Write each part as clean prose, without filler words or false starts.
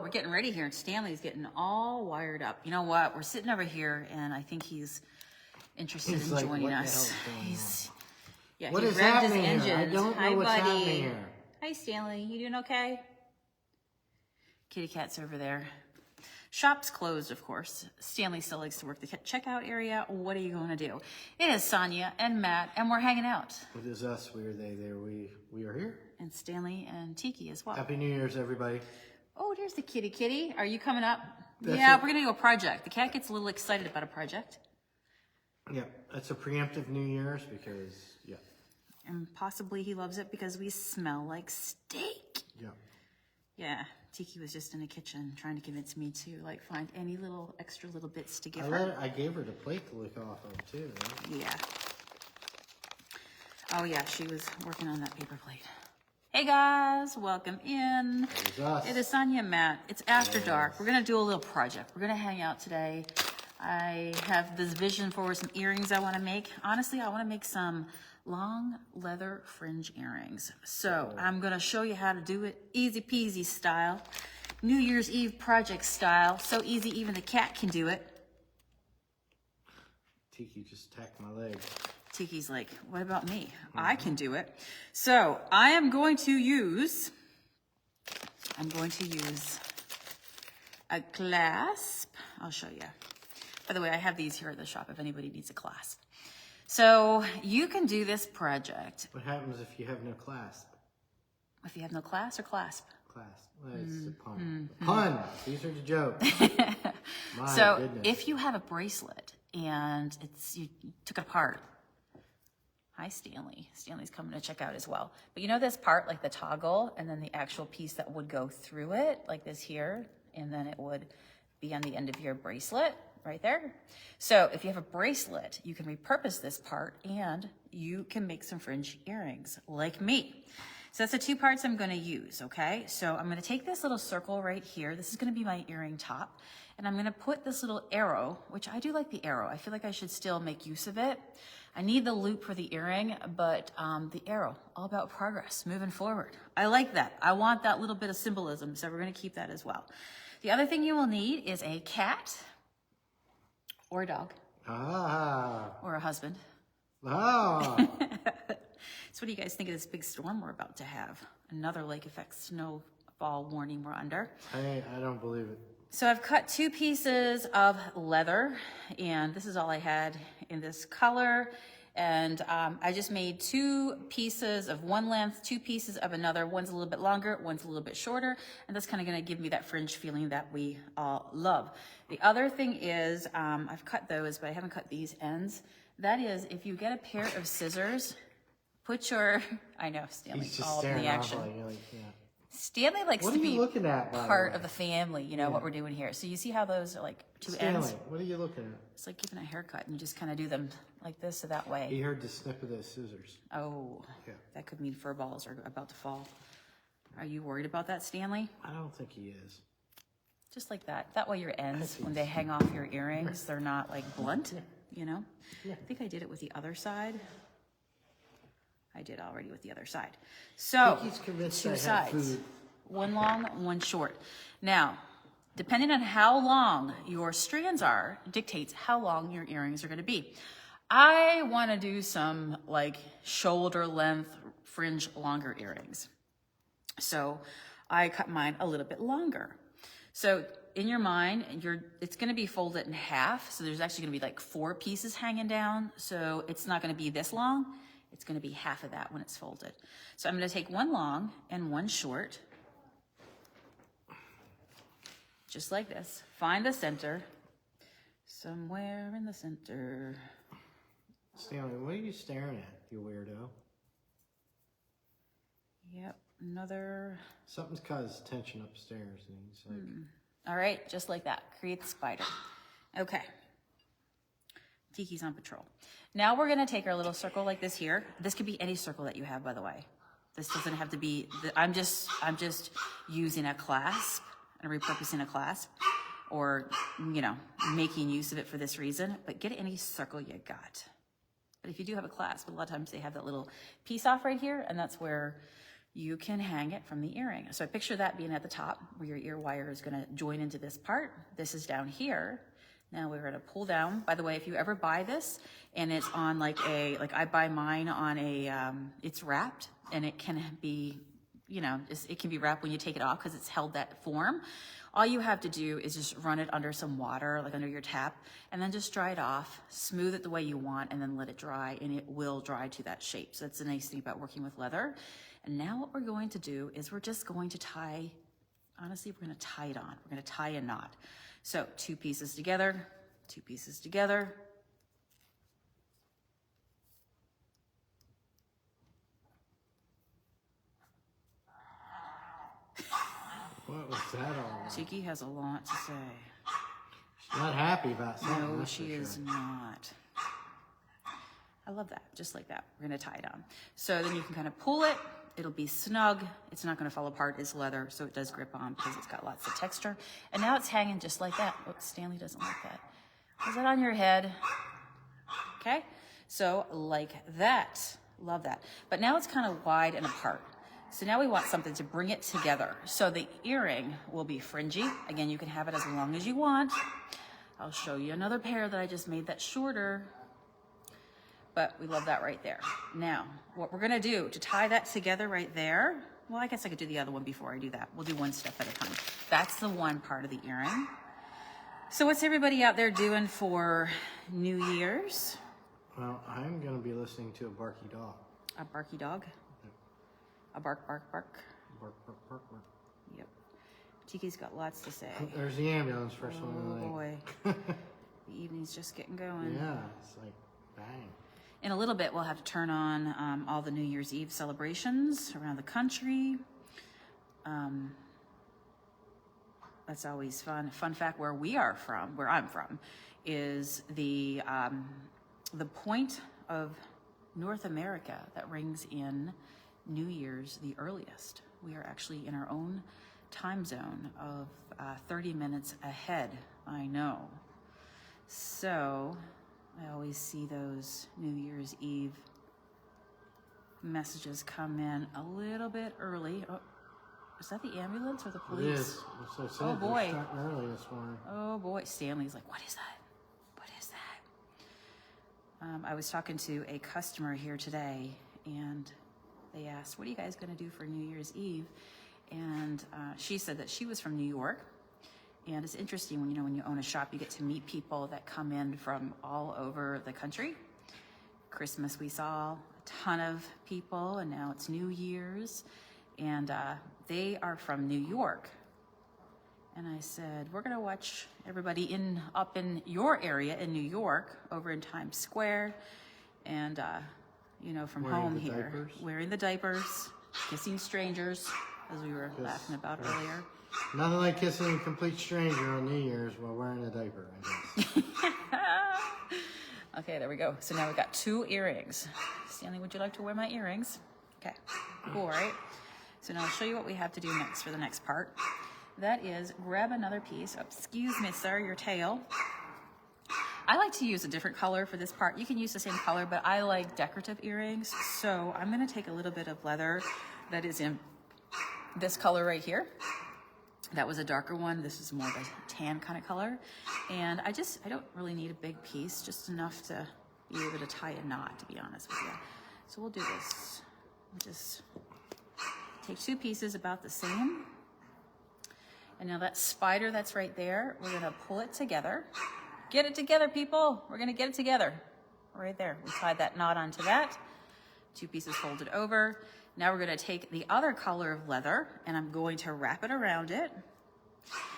we're getting ready here, and Stanley's getting all wired up. You know what? We're sitting over here, and I think he's interested in like, joining what the us. hell is going He's, yeah, What he is grabbed his happening here? engines. I don't know Hi, what's buddy. happening here. Hi, Stanley. You doing okay? Kitty cat's over there. Shop's closed, of course. Stanley still likes to work the checkout area. What are you going to do? It is Sonia and Matt, and we're hanging out. It is us. We are they. There. We are here. And Stanley and Tiki as well. Happy New Year's, everybody. Oh, there's the kitty. Are you coming up? That's yeah, it. we're going to do a project. The cat gets a little excited about a project. Yeah, that's a preemptive New Year's because, yeah. And possibly he loves it because we smell like steak. Yeah. Yeah, Tiki was just in the kitchen trying to convince me to like find any little extra little bits to give her. I gave her the plate to lick off of too. Right? Yeah. Oh yeah, she was working on that paper plate. Hey guys, welcome in. It is us. It is Sonia and Matt. It's after dark. We're gonna do a little project. We're gonna hang out today. I have this vision for some earrings I want to make. Honestly, I want to make some long leather fringe earrings. So I'm gonna show you how to do it, easy peasy style, New Year's Eve project style. So easy, even the cat can do it. Tiki just attacked my leg. Tiki's like, what about me? I can do it. So I am going to use a clasp. I'll show you. By the way, I have these here at the shop if anybody needs a clasp. So you can do this project. What happens if you have no clasp? If you have no class or clasp? Clasp. Well, it's a pun. Pun. These are the jokes. My So goodness. if you have a bracelet and you took it apart. Hi, Stanley. Stanley's coming to check out as well. But you know this part, like the toggle, and then the actual piece that would go through it, like this here, and then it would be on the end of your bracelet right there. So if you have a bracelet, you can repurpose this part and you can make some fringe earrings like me. So that's the two parts I'm gonna use, okay? So I'm gonna take this little circle right here. This is gonna be my earring top. And I'm gonna put this little arrow, which I do like the arrow. I feel like I should still make use of it. I need the loop for the earring, but the arrow, all about progress, moving forward. I like that. I want that little bit of symbolism, so we're gonna keep that as well. The other thing you will need is a cat or a dog or a husband. So what do you guys think of this big storm we're about to have? Another lake effect snowfall warning we're under. I don't believe it. So I've cut 2 pieces of leather, and this is all I had in this color. And I just made 2 pieces of one length, 2 pieces of another. One's a little bit longer, one's a little bit shorter. And that's kind of going to give me that fringe feeling that we all love. The other thing is, I've cut those, but I haven't cut these ends. That is, if you get a pair of scissors, put your, I know, Stanley's all up in the action. Stanley likes to be part of the family, you know, what we're doing here. So you see how those are like 2 ends? Stanley, what are you looking at? It's like giving a haircut, and you just kind of do them like this or that way. He heard the snip of those scissors. Oh, Yeah. That could mean fur balls are about to fall. Are you worried about that, Stanley? I don't think he is. Just like that. That way your ends, when they hang off your earrings, they're not like blunt, you know? Yeah. I think I did it with the other side. I did already with the other side. So, He's convinced 2 I have sides. food. One long, one short. Now, depending on how long your strands are, dictates how long your earrings are going to be. I want to do some like shoulder length fringe longer earrings. So I cut mine a little bit longer. So in your mind, it's going to be folded in half. So there's actually going to be like 4 pieces hanging down. So it's not going to be this long. It's going to be half of that when it's folded. So I'm going to take one long and one short. Just like this. Find the center. Somewhere in the center. Stanley, what are you staring at, you weirdo? Yep, another. Something's caused tension upstairs, and he's like... All right, just like that. Create the spider. Okay. Tiki's on patrol. Now we're gonna take our little circle like this here. This could be any circle that you have, by the way. This doesn't have to be, I'm just using a clasp and repurposing a clasp, or, you know, making use of it for this reason, but get any circle you got. But if you do have a clasp, a lot of times they have that little piece off right here, and that's where you can hang it from the earring. So I picture that being at the top where your ear wire is gonna join into this part. This is down here. Now we're gonna pull down. By the way, if you ever buy this and it's on like I buy mine on a, it's wrapped and it can be, you know, it can be wrapped when you take it off because it's held that form. All you have to do is just run it under some water, like under your tap, and then just dry it off, smooth it the way you want, and then let it dry, and it will dry to that shape. So that's the nice thing about working with leather. And now what we're going to do is we're just going to tie, honestly, we're gonna tie it on. We're gonna tie a knot. So 2 pieces together, 2 pieces together. What was that all about? Cheeky has a lot to say. She's not happy about something. No, she is not. I love that, just like that. We're gonna tie it on. So then you can kind of pull it. It'll be snug. It's not gonna fall apart. It's leather, so it does grip on because it's got lots of texture. And now it's hanging just like that. Oops, Stanley doesn't like that. Is that on your head? Okay, so like that. Love that. But now it's kind of wide and apart. So now we want something to bring it together. So the earring will be fringy. Again, you can have it as long as you want. I'll show you another pair that I just made that shorter. But we love that right there. Now, what we're gonna do to tie that together right there, well, I guess I could do the other one before I do that. We'll do one step at a time. That's the one part of the earring. So what's everybody out there doing for New Year's? Well, I'm gonna be listening to a barky dog. A barky dog? A bark, bark, bark. Bark, bark, bark, bark. Yep. Tiki's got lots to say. There's the ambulance first one of the night. Boy. The evening's just getting going. Yeah, it's like bang. In a little bit, we'll have to turn on all the New Year's Eve celebrations around the country. That's always fun. Fun fact, where I'm from, is the point of North America that rings in New Year's the earliest. We are actually in our own time zone of 30 minutes ahead, I know. So I always see those New Year's Eve messages come in a little bit early. Oh, is that the ambulance or the police? It is. So I said, Oh, boy. they're starting early this morning. Oh boy, Stanley's like, what is that? What is that? I was talking to a customer here today, and they asked, what are you guys gonna do for New Year's Eve? And she said that she was from New York. And it's interesting when you own a shop, you get to meet people that come in from all over the country. Christmas, we saw a ton of people, and now it's New Year's. And they are from New York. And I said, we're gonna watch everybody up in your area in New York, over in Times Square, and from Wearing home the here. diapers? Wearing the diapers, kissing strangers, as we were laughing about earlier. Nothing like kissing a complete stranger on New Year's while wearing a diaper, I guess. Okay, there we go. So now we've got 2 earrings. Stanley, would you like to wear my earrings? Okay, cool, right? So now I'll show you what we have to do next for the next part. That is grab another piece. Oh, excuse me, sir, your tail. I like to use a different color for this part. You can use the same color, but I like decorative earrings. So I'm gonna take a little bit of leather that is in this color right here. That was a darker one. This is more of a tan kind of color. And I don't really need a big piece, just enough to be able to tie a knot, to be honest with you. So we'll do this. We'll just take 2 pieces about the same. And now that spider that's right there, we're gonna pull it together. Get it together, people. We're gonna get it together. Right there. We tied that knot onto that. 2 pieces folded over. Now we're gonna take the other color of leather and I'm going to wrap it around it.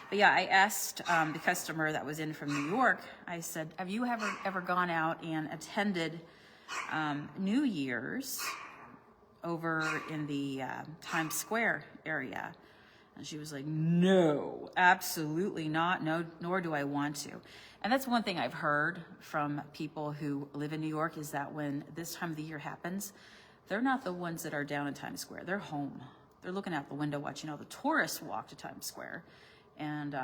But yeah, I asked the customer that was in from New York, I said, have you ever gone out and attended New Year's over in the Times Square area? And she was like, no, absolutely not. No, nor do I want to. And that's one thing I've heard from people who live in New York is that when this time of the year happens, they're not the ones that are down in Times Square. They're home. They're looking out the window watching all the tourists walk to Times Square. And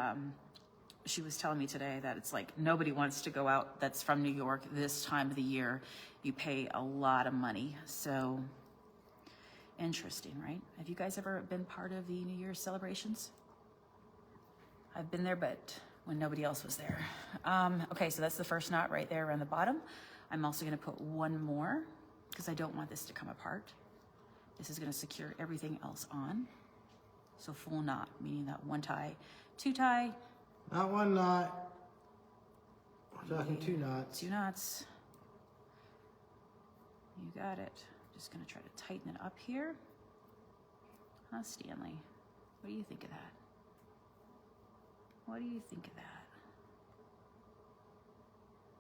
she was telling me today that it's like nobody wants to go out that's from New York this time of the year. You pay a lot of money. So Interesting, right? Have you guys ever been part of the New Year's celebrations? I've been there, but when nobody else was there. Okay, so that's the first knot right there around the bottom. I'm also gonna put one more because I don't want this to come apart. This is gonna secure everything else on. So full knot, meaning that one tie, two tie. Not one knot. We're talking two knots. Two knots. You got it. Just gonna try to tighten it up here. Huh, Stanley? What do you think of that? What do you think of that?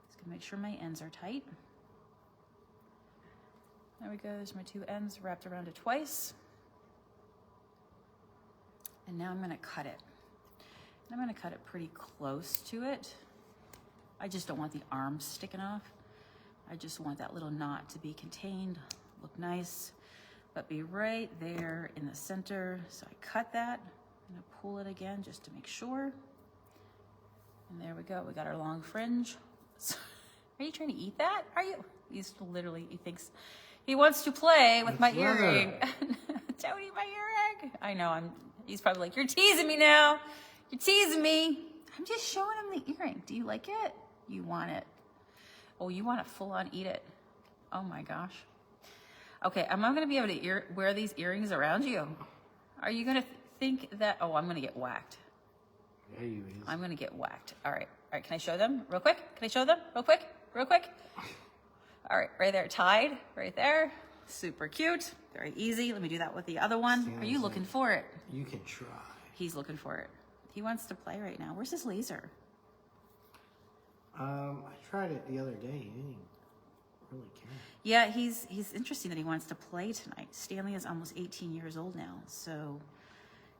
Just gonna make sure my ends are tight. There we go, there's my two ends wrapped around it twice. And now I'm gonna cut it. And I'm gonna cut it pretty close to it. I just don't want the arms sticking off. I just want that little knot to be contained, look nice, but be right there in the center. So I cut that. I'm gonna pull it again just to make sure. And there we go, we got our long fringe. Are you trying to eat that? Are you? He's literally, he thinks, he wants to play with my earring. Don't eat my earring. I know, he's probably like, you're teasing me now. You're teasing me. I'm just showing him the earring. Do you like it? You want it. Oh, you want to full on eat it. Oh my gosh. Okay, am I going to be able to wear these earrings around you? Are you going to think that, oh, I'm going to get whacked. Yeah, you is. I'm going to get whacked. All right, can I show them real quick? Can I show them real quick? Real quick? All right, right there, tied, right there. Super cute, very easy. Let me do that with the other one. Are you looking for it? You can try. He's looking for it. He wants to play right now. Where's his laser? I tried it the other day. He didn't really care. Yeah, he's interesting that he wants to play tonight. Stanley is almost 18 years old now, so,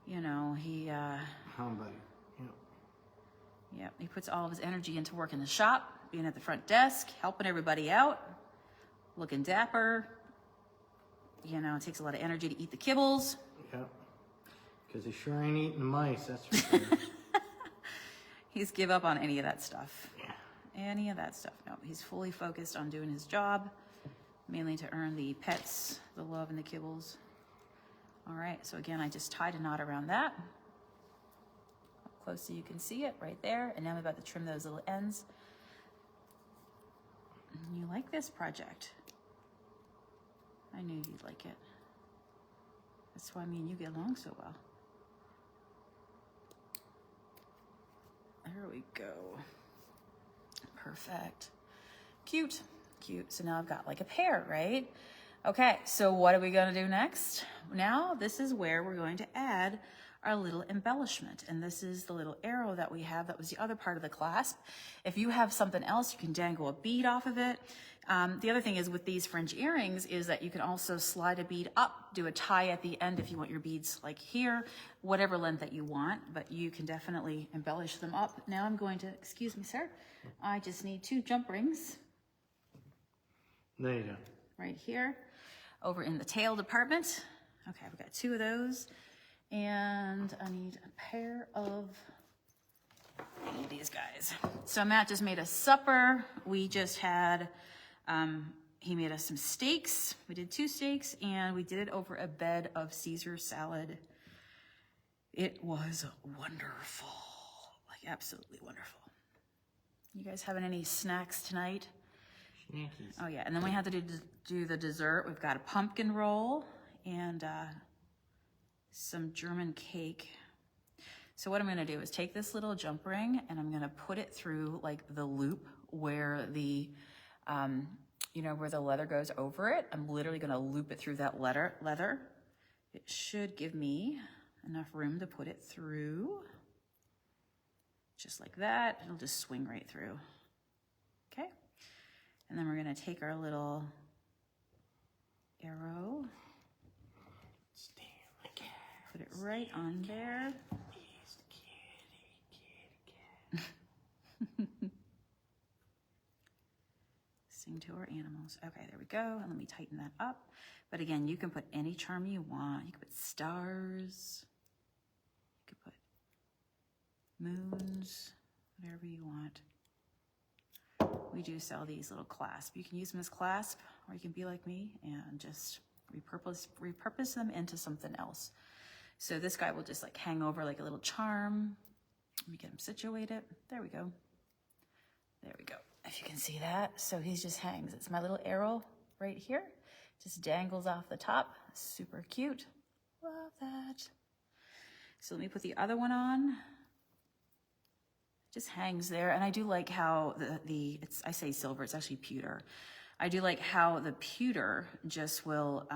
you know, he... Homebody. Yeah, he puts all of his energy into working the shop, being at the front desk, helping everybody out, looking dapper. You know, it takes a lot of energy to eat the kibbles. Yep. Because he sure ain't eating the mice, that's for sure. He's give up on any of that stuff. Yeah. Any of that stuff. No, he's fully focused on doing his job, mainly to earn the pets, the love, and the kibbles. All right, so again, I just tied a knot around that. Up close so you can see it right there. And now I'm about to trim those little ends. You like this project? I knew you'd like it. That's why me and you get along so well. There we go. Perfect. Cute, cute. So now I've got like a pair, right? Okay, so what are we gonna do next? Now, this is where we're going to add our little embellishment. And this is the little arrow that we have. That was the other part of the clasp. If you have something else, you can dangle a bead off of it. The other thing is with these Fringe earrings is that you can also slide a bead up, do a tie at the end if you want your beads like here, whatever length that you want, but you can definitely embellish them up. Now I'm going to, excuse me, sir, I just need 2 jump rings. There you go. Right here, over in the tail department. Okay, we've got 2 of those. And I need a pair of these guys. So Matt just made us supper. We just had, he made us some steaks. We did 2 steaks and we did it over a bed of Caesar salad. It was wonderful, like absolutely wonderful. You guys having any snacks tonight? Snackies. Oh yeah, and then we had to do the dessert. We've got a pumpkin roll and some German cake. So what I'm gonna do is take this little jump ring and I'm gonna put it through like the loop where the, you know, where the leather goes over it. I'm literally gonna loop it through that leather. It should give me enough room to put it through. Just like that, it'll just swing right through. Okay, and then we're gonna take our little arrow, put it right on there. Sing to our animals. Okay, there we go. And let me tighten that up. But again, you can put any charm you want. You can put stars. You can put moons, whatever you want. We do sell these little clasps. You can use them as clasp, or you can be like me and just repurpose them into something else. So this guy will just like hang over like a little charm. Let me get him situated. There we go. There we go. If you can see that. So he just hangs. It's my little arrow right here. Just dangles off the top. Super cute. Love that. So let me put the other one on. Just hangs there. And I do like how I say silver, it's actually pewter. I do like how the pewter just will,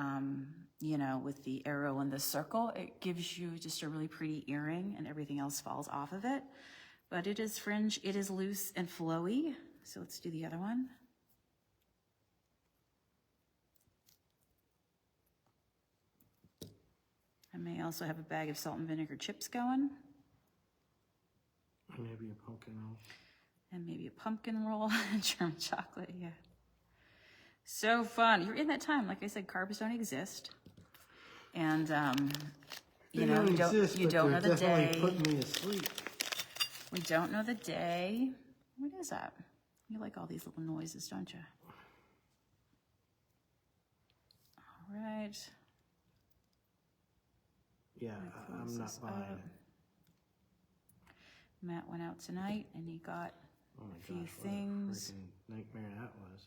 you know, with the arrow and the circle, it gives you just a really pretty earring and everything else falls off of it. But it is fringe, it is loose and flowy. So let's do the other one. I may also have a bag of salt and vinegar chips going. Maybe a pumpkin roll. And maybe a pumpkin roll and German chocolate, yeah. So fun. You're in that time. Like I said, carbs don't exist. And, you know, you don't know the day. Putting me to sleep. We don't know the day. What is that? You like all these little noises, don't you? All right. Yeah, I'm not buying it. Matt went out tonight and he got a few things. What a freaking nightmare that was.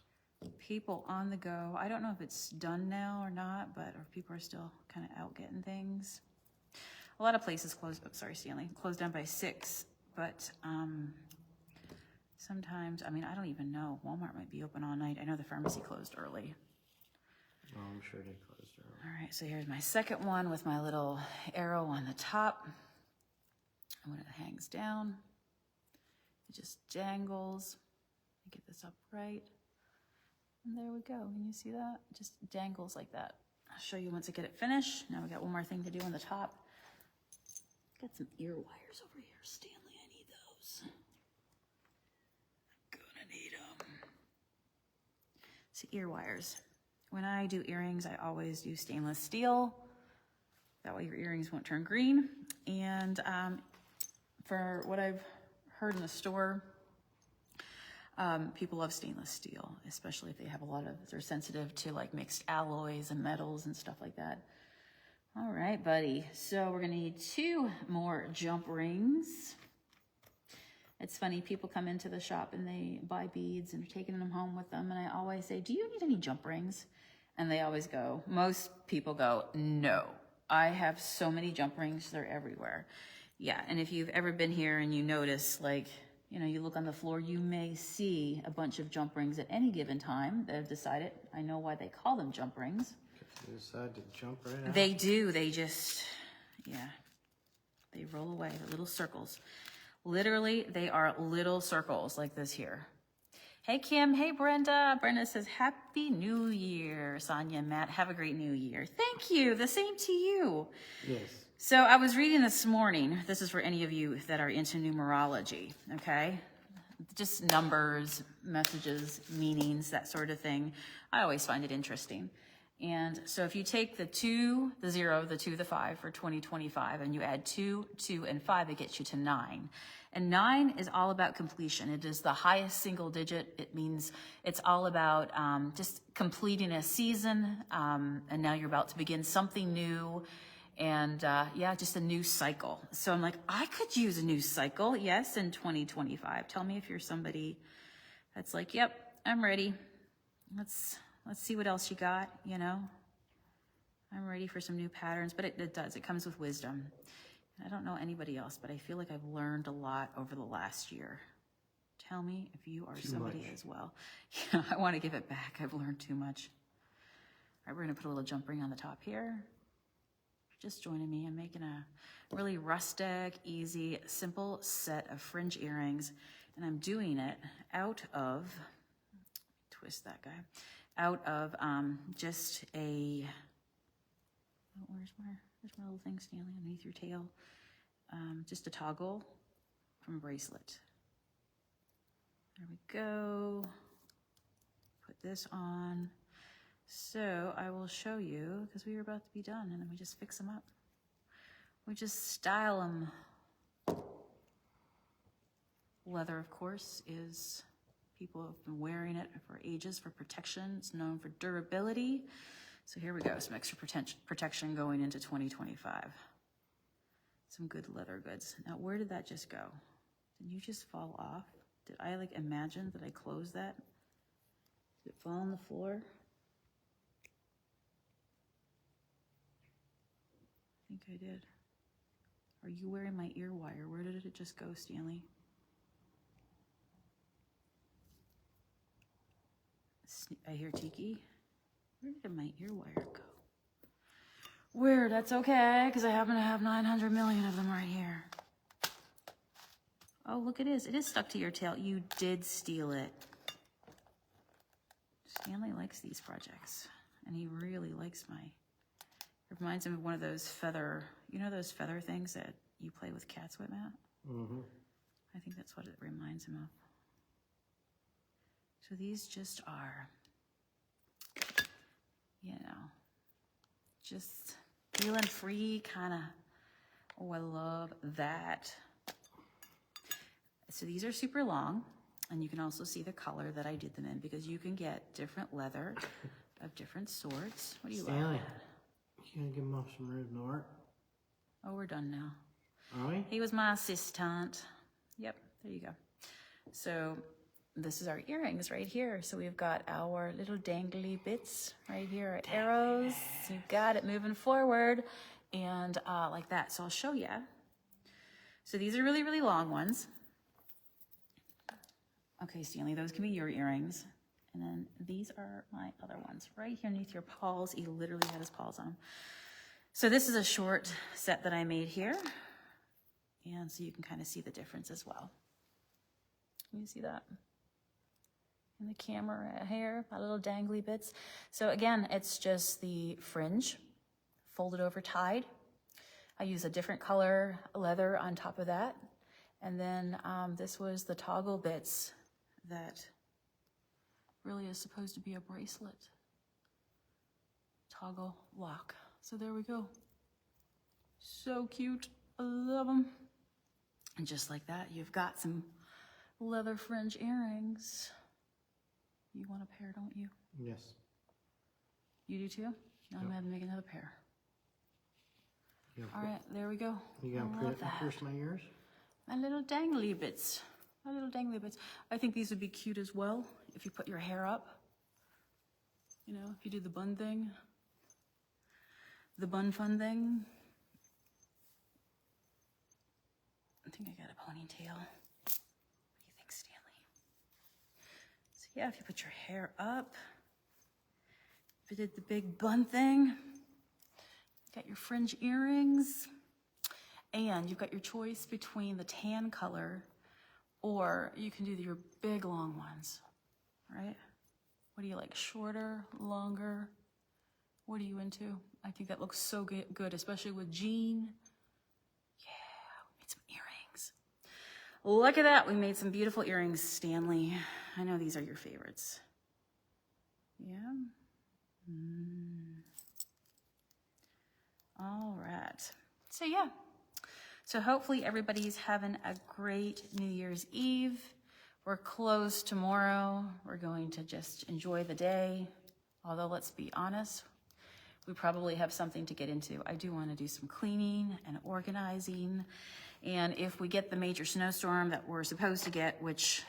People on the go. I don't know if it's done now or not, but or people are still kind of out getting things. A lot of places closed. Oh, sorry, Stanley. Closed down by 6, but sometimes, I mean, I don't even know. Walmart might be open all night. I know the pharmacy closed early. Oh, I'm sure they closed early. All right, so here's my second one with my little arrow on the top. And when it hangs down, it just dangles. Let me get this up right. And there we go. Can you see that? It just dangles like that. I'll show you once I get it finished. Now we got one more thing to do on the top. Got some ear wires over here, Stanley. I need those. Gonna need them. So ear wires. When I do earrings, I always do stainless steel. That way your earrings won't turn green. And for what I've heard in the store, people love stainless steel, especially if they have they're sensitive to like mixed alloys and metals and stuff like that. All right, buddy. So we're gonna need 2 more jump rings. It's funny, people come into the shop and they buy beads and are taking them home with them. And I always say, do you need any jump rings? And they always go, most people go, no, I have so many jump rings, they're everywhere. Yeah, and if you've ever been here and you notice, like, you know, you look on the floor, you may see a bunch of jump rings at any given time. They've decided, I know why they call them jump rings. They decide to jump right out. They do, they just, yeah, they roll away, they're little circles. Literally, they are little circles like this here. Hey, Kim. Hey, Brenda. Brenda says, Happy New Year. Sonia and Matt, have a great New Year. Thank you. The same to you. Yes. So I was reading this morning. This is for any of you that are into numerology, okay? Just numbers, messages, meanings, that sort of thing. I always find it interesting. And so if you take the 2, the 0, the 2, the 5 for 2025, and you add 2, 2, and 5, it gets you to 9. And 9 is all about completion. It is the highest single digit. It means it's all about just completing a season, and now you're about to begin something new, and yeah, just a new cycle. So I'm like, I could use a new cycle, yes, in 2025. Tell me if you're somebody that's like, yep, I'm ready. Let's see what else you got, you know. I'm ready for some new patterns, but it does. It comes with wisdom. I don't know anybody else, but I feel like I've learned a lot over the last year. Tell me if you are somebody as well. Yeah, I want to give it back. I've learned too much. All right, we're going to put a little jump ring on the top here. Just joining me. I'm making a really rustic, easy, simple set of fringe earrings, and I'm doing it out of, twist that guy, out of just a, where's my little thing, Stanley, underneath your tail? Just a toggle from a bracelet. There we go. Put this on. So I will show you, because we were about to be done, and then we just fix them up. We just style them. Leather, of course, is, people have been wearing it for ages for protection. It's known for durability. So here we go, some extra protection going into 2025. Some good leather goods. Now, where did that just go? Did you just fall off? Did I like imagine that I closed that? Did it fall on the floor? I think I did. Are you wearing my ear wire? Where did it just go, Stanley? I hear Tiki. Where did my ear wire go? Weird, that's okay, because I happen to have 900 million of them right here. Oh, look, it is. It is stuck to your tail. You did steal it. Stanley likes these projects, and he really likes it reminds him of one of those feather, you know those feather things that you play with cats with, Matt? Mm-hmm. I think that's what it reminds him of. So these just are, you know, just feeling free, kind of. Oh, I love that. So these are super long, and you can also see the color that I did them in, because you can get different leather of different sorts. What do you Stanley, like? you gonna give him off some rude Nort? Oh, we're done now. Are we? He was my assistant. Yep, there you go. So this is our earrings right here. So we've got our little dangly bits right here, our arrows. You got it, moving forward, and like that. So I'll show you. So these are really, really long ones. Okay, Stanley, those can be your earrings. And then these are my other ones right here underneath your paws. He literally had his paws on them. So this is a short set that I made here. And so you can kind of see the difference as well. Can you see that? In the camera here, my little dangly bits. So again, it's just the fringe, folded over, tied. I use a different color leather on top of that. And then this was the toggle bits that really is supposed to be a bracelet. Toggle lock. So there we go. So cute. I love them. And just like that, you've got some leather fringe earrings. You want a pair, don't you? Yes. You do too? Now I'm going to have to make another pair. All right, there we go. You gonna pierce my ears? My little dangly bits. My little dangly bits. I think these would be cute as well if you put your hair up. You know, if you do the bun thing. The bun fun thing. I think I got a ponytail. What do you think, Stanley? So yeah, if you put your hair up, if you did the big bun thing, got your fringe earrings, and you've got your choice between the tan color, or you can do your big long ones, right? What do you like, shorter, longer? What are you into? I think that looks so good, especially with jean. Yeah, we made some earrings. Look at that, we made some beautiful earrings, Stanley. I know these are your favorites. Yeah. All right. So yeah. So hopefully everybody's having a great New Year's Eve. We're closed tomorrow. We're going to just enjoy the day. Although let's be honest, we probably have something to get into. I do want to do some cleaning and organizing. And if we get the major snowstorm that we're supposed to get, which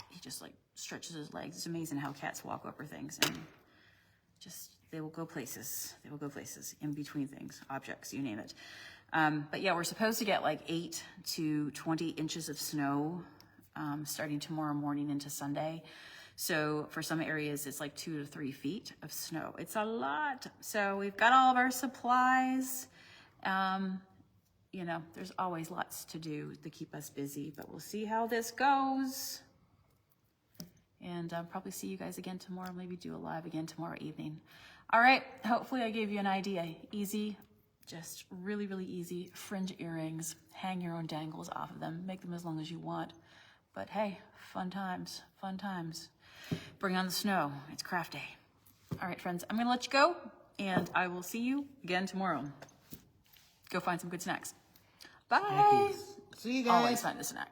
he just like stretches his legs. It's amazing how cats walk over things, and just, they will go places. They will go places in between things, objects, you name it. But yeah, we're supposed to get like 8 to 20 inches of snow starting tomorrow morning into Sunday. So for some areas, it's like 2 to 3 feet of snow. It's a lot. So we've got all of our supplies. You know, there's always lots to do to keep us busy, but we'll see how this goes. And I'll probably see you guys again tomorrow. Maybe do a live again tomorrow evening. All right, hopefully I gave you an idea. Easy, just really, really easy. Fringe earrings, hang your own dangles off of them. Make them as long as you want. But hey, fun times, fun times. Bring on the snow, it's craft day. All right, friends, I'm gonna let you go, and I will see you again tomorrow. Go find some good snacks. Bye. See you guys. Always find a snack.